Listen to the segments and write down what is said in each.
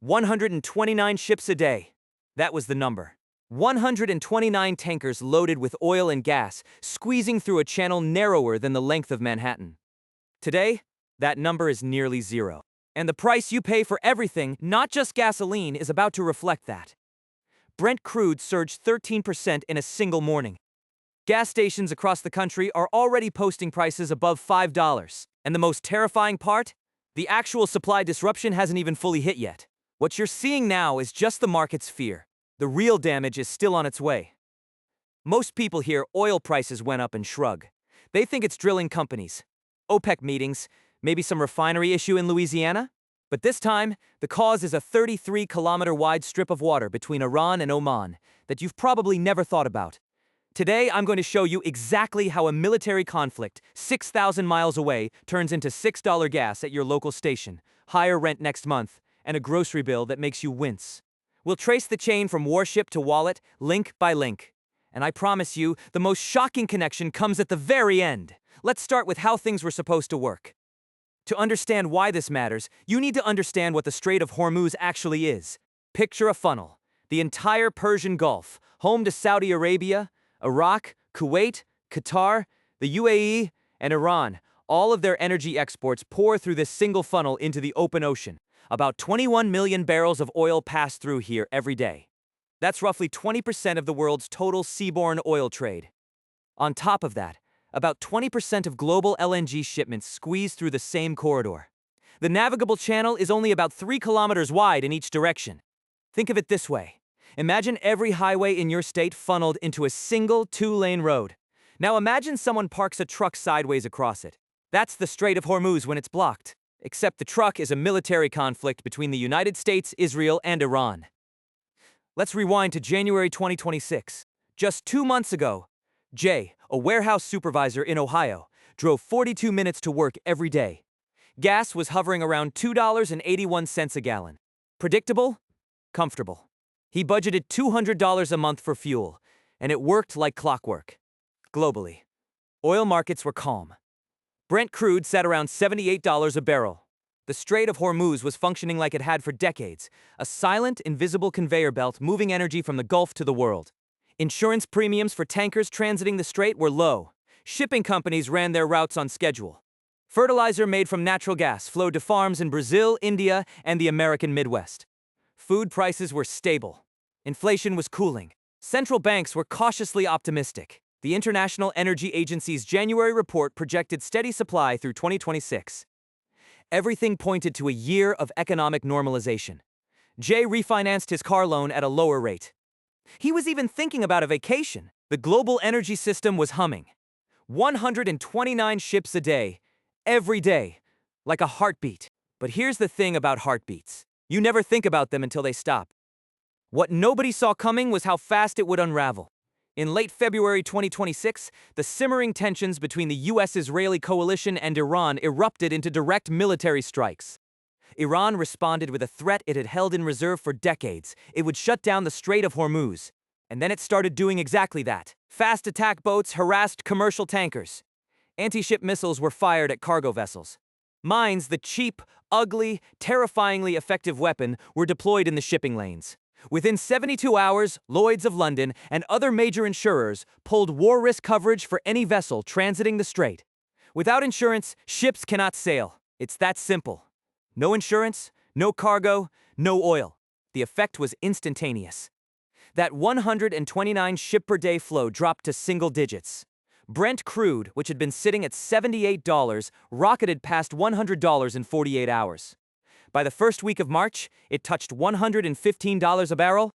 129 ships a day. That was the number. 129 tankers loaded with oil and gas, squeezing through a channel narrower than the length of Manhattan. Today, that number is nearly zero. And the price you pay for everything, not just gasoline, is about to reflect that. Brent crude surged 13% in a single morning. Gas stations across the country are already posting prices above $5. And the most terrifying part? The actual supply disruption hasn't even fully hit yet. What you're seeing now is just the market's fear. The real damage is still on its way. Most people hear oil prices went up and shrug. They think it's drilling companies, OPEC meetings, maybe some refinery issue in Louisiana. But this time, the cause is a 33-kilometer-wide strip of water between Iran and Oman that you've probably never thought about. Today, I'm going to show you exactly how a military conflict 6,000 miles away turns into $6 gas at your local station, higher rent next month, and a grocery bill that makes you wince. We'll trace the chain from warship to wallet, link by link. And I promise you, the most shocking connection comes at the very end. Let's start with how things were supposed to work. To understand why this matters, you need to understand what the Strait of Hormuz actually is. Picture a funnel. The entire Persian Gulf, home to Saudi Arabia, Iraq, Kuwait, Qatar, the UAE, and Iran. All of their energy exports pour through this single funnel into the open ocean. About 21 million barrels of oil pass through here every day. That's roughly 20% of the world's total seaborne oil trade. On top of that, about 20% of global LNG shipments squeeze through the same corridor. The navigable channel is only about 3 kilometers wide in each direction. Think of it this way. Imagine every highway in your state funneled into a single 2-lane road. Now imagine someone parks a truck sideways across it. That's the Strait of Hormuz when it's blocked. Except the truck is a military conflict between the United States, Israel, and Iran. Let's rewind to January 2026. Just 2 months ago, Jay, a warehouse supervisor in Ohio, drove 42 minutes to work every day. Gas was hovering around $2.81 a gallon. Predictable? Comfortable. He budgeted $200 a month for fuel, and it worked like clockwork. Globally, oil markets were calm. Brent crude sat around $78 a barrel. The Strait of Hormuz was functioning like it had for decades, a silent, invisible conveyor belt moving energy from the Gulf to the world. Insurance premiums for tankers transiting the strait were low. Shipping companies ran their routes on schedule. Fertilizer made from natural gas flowed to farms in Brazil, India, and the American Midwest. Food prices were stable. Inflation was cooling. Central banks were cautiously optimistic. The International Energy Agency's January report projected steady supply through 2026. Everything pointed to a year of economic normalization. Jay refinanced his car loan at a lower rate. He was even thinking about a vacation. The global energy system was humming. 129 ships a day, every day, like a heartbeat. But here's the thing about heartbeats. You never think about them until they stop. What nobody saw coming was how fast it would unravel. In late February 2026, the simmering tensions between the US-Israeli coalition and Iran erupted into direct military strikes. Iran responded with a threat it had held in reserve for decades. It would shut down the Strait of Hormuz. And then it started doing exactly that. Fast attack boats harassed commercial tankers. Anti-ship missiles were fired at cargo vessels. Mines, the cheap, ugly, terrifyingly effective weapon, were deployed in the shipping lanes. Within 72 hours, Lloyd's of London and other major insurers pulled war risk coverage for any vessel transiting the strait. Without insurance, ships cannot sail. It's that simple. No insurance, no cargo, no oil. The effect was instantaneous. That 129 ship-per-day flow dropped to single digits. Brent crude, which had been sitting at $78, rocketed past $100 in 48 hours. By the first week of March, it touched $115 a barrel.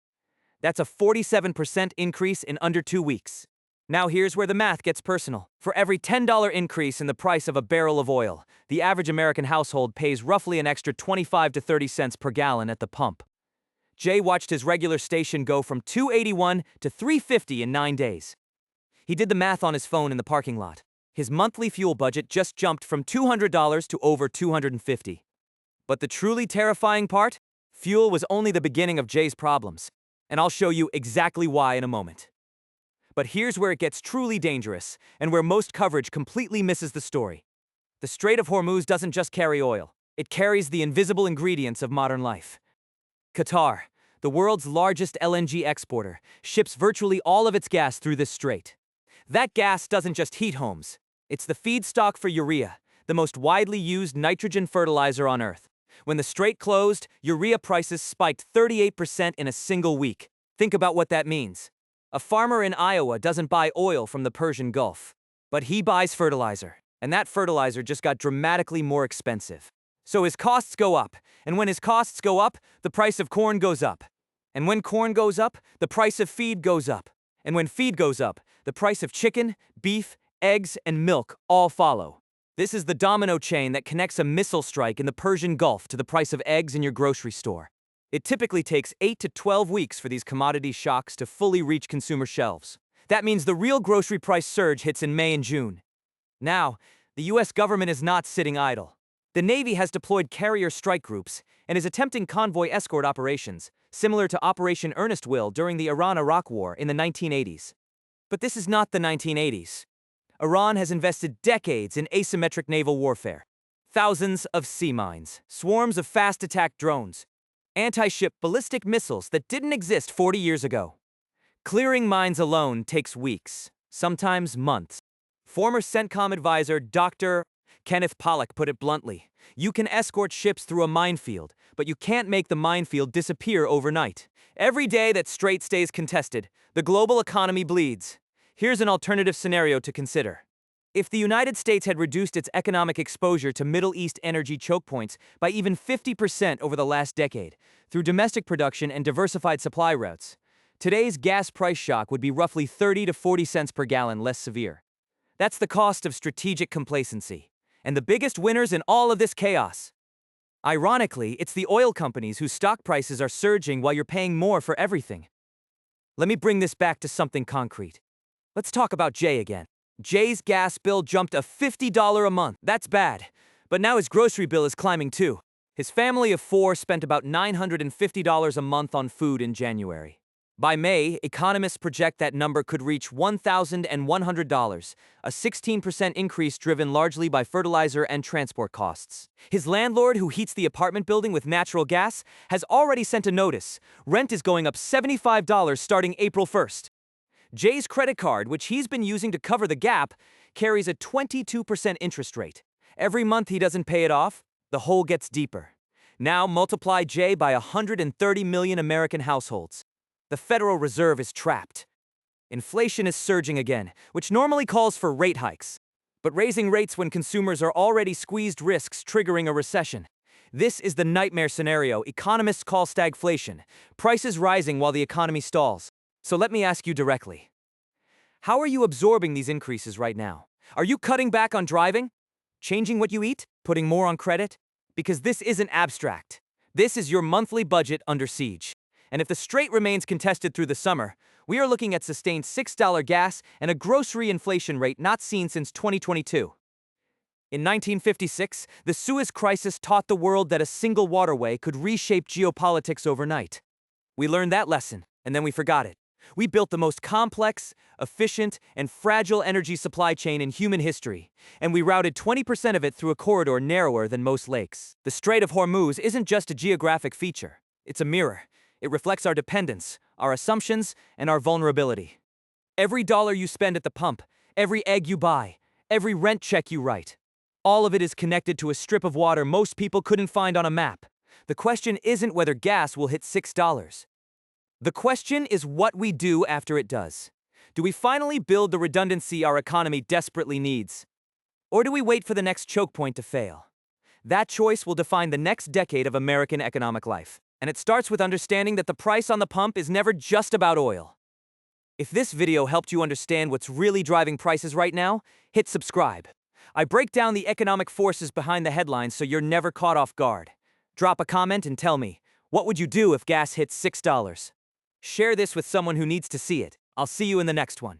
That's a 47% increase in under 2 weeks. Now here's where the math gets personal. For every $10 increase in the price of a barrel of oil, the average American household pays roughly an extra 25 to 30 cents per gallon at the pump. Jay watched his regular station go from $2.81 to $3.50 in 9 days. He did the math on his phone in the parking lot. His monthly fuel budget just jumped from $200 to over $250. But the truly terrifying part? Fuel was only the beginning of Jay's problems. And I'll show you exactly why in a moment. But here's where it gets truly dangerous, and where most coverage completely misses the story. The Strait of Hormuz doesn't just carry oil. It carries the invisible ingredients of modern life. Qatar, the world's largest LNG exporter, ships virtually all of its gas through this strait. That gas doesn't just heat homes. It's the feedstock for urea, the most widely used nitrogen fertilizer on Earth. When the strait closed, urea prices spiked 38% in a single week. Think about what that means. A farmer in Iowa doesn't buy oil from the Persian Gulf, but he buys fertilizer, and that fertilizer just got dramatically more expensive. So his costs go up, and when his costs go up, the price of corn goes up. And when corn goes up, the price of feed goes up. And when feed goes up, the price of chicken, beef, eggs, and milk all follow. This is the domino chain that connects a missile strike in the Persian Gulf to the price of eggs in your grocery store. It typically takes 8 to 12 weeks for these commodity shocks to fully reach consumer shelves. That means the real grocery price surge hits in May and June. Now, the US government is not sitting idle. The Navy has deployed carrier strike groups and is attempting convoy escort operations, similar to Operation Earnest Will during the Iran-Iraq War in the 1980s. But this is not the 1980s. Iran has invested decades in asymmetric naval warfare. Thousands of sea mines, swarms of fast attack drones, anti-ship ballistic missiles that didn't exist 40 years ago. Clearing mines alone takes weeks, sometimes months. Former CENTCOM advisor Dr. Kenneth Pollack put it bluntly: you can escort ships through a minefield, but you can't make the minefield disappear overnight. Every day that strait stays contested, the global economy bleeds. Here's an alternative scenario to consider. If the United States had reduced its economic exposure to Middle East energy choke points by even 50% over the last decade, through domestic production and diversified supply routes, today's gas price shock would be roughly 30 to 40 cents per gallon less severe. That's the cost of strategic complacency, and the biggest winners in all of this chaos. Ironically, it's the oil companies whose stock prices are surging while you're paying more for everything. Let me bring this back to something concrete. Let's talk about Jay again. Jay's gas bill jumped a $50 a month. That's bad. But now his grocery bill is climbing too. His family of 4 spent about $950 a month on food in January. By May, economists project that number could reach $1,100, a 16% increase driven largely by fertilizer and transport costs. His landlord, who heats the apartment building with natural gas, has already sent a notice. Rent is going up $75 starting April 1st. Jay's credit card, which he's been using to cover the gap, carries a 22% interest rate. Every month he doesn't pay it off, the hole gets deeper. Now multiply Jay by 130 million American households. The Federal Reserve is trapped. Inflation is surging again, which normally calls for rate hikes. But raising rates when consumers are already squeezed risks triggering a recession. This is the nightmare scenario economists call stagflation, prices rising while the economy stalls. So let me ask you directly. How are you absorbing these increases right now? Are you cutting back on driving? Changing what you eat? Putting more on credit? Because this isn't abstract. This is your monthly budget under siege. And if the strait remains contested through the summer, we are looking at sustained $6 gas and a grocery inflation rate not seen since 2022. In 1956, the Suez Crisis taught the world that a single waterway could reshape geopolitics overnight. We learned that lesson, and then we forgot it. We built the most complex, efficient, and fragile energy supply chain in human history, and we routed 20% of it through a corridor narrower than most lakes. The Strait of Hormuz isn't just a geographic feature. It's a mirror. It reflects our dependence, our assumptions, and our vulnerability. Every dollar you spend at the pump, every egg you buy, every rent check you write, all of it is connected to a strip of water most people couldn't find on a map. The question isn't whether gas will hit $6. The question is what we do after it does. Do we finally build the redundancy our economy desperately needs? Or do we wait for the next choke point to fail? That choice will define the next decade of American economic life. And it starts with understanding that the price on the pump is never just about oil. If this video helped you understand what's really driving prices right now, hit subscribe. I break down the economic forces behind the headlines so you're never caught off guard. Drop a comment and tell me, what would you do if gas hits $6? Share this with someone who needs to see it. I'll see you in the next one.